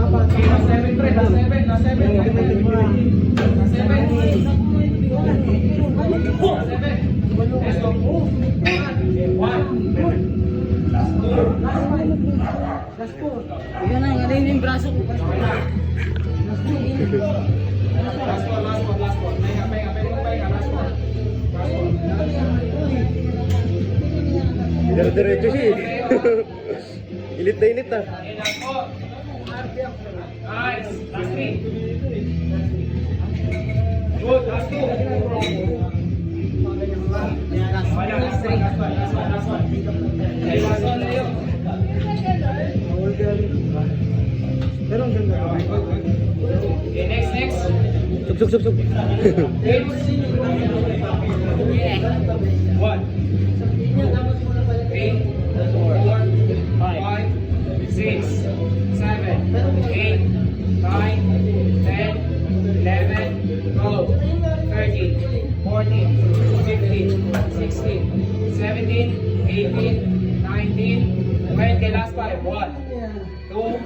Okay, last 7, pre. Last 7. Last 7. Last 7. Last 7. Let's go. Okay, 1. Last 2. Yan na, ngayon yung braso ko. Last one. Pahinga. Pwede mo pahinga. Last one. Diretso siya eh. Ilit na ilit ah. Okay, last four. Nice. Last 3. Good. Last 2. Last 3. Last one. Okay, last one, Leo. Pero ang ganda. Okay, next. Sub. Eight. 1. 3, 4, 5, 6, 7, 8, 9, 10, 11, 12, 13, 14, 15, 16, 17, 18, 19, 20. Last 5. 1, 2,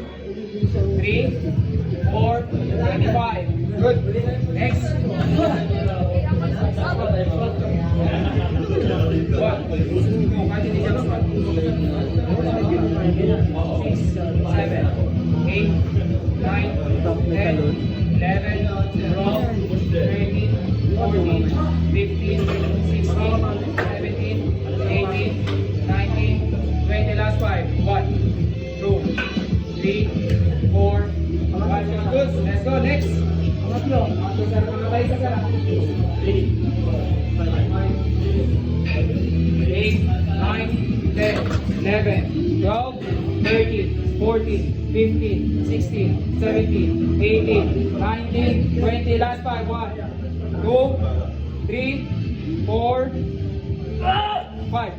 3, 4, 25. Good. Next. Let's go. Next. 8, 9, 10, 11, 12, 13, 14, 15, 16, 17, 18, 19, 20. Last 5. 1, 2, 3, 4, 5.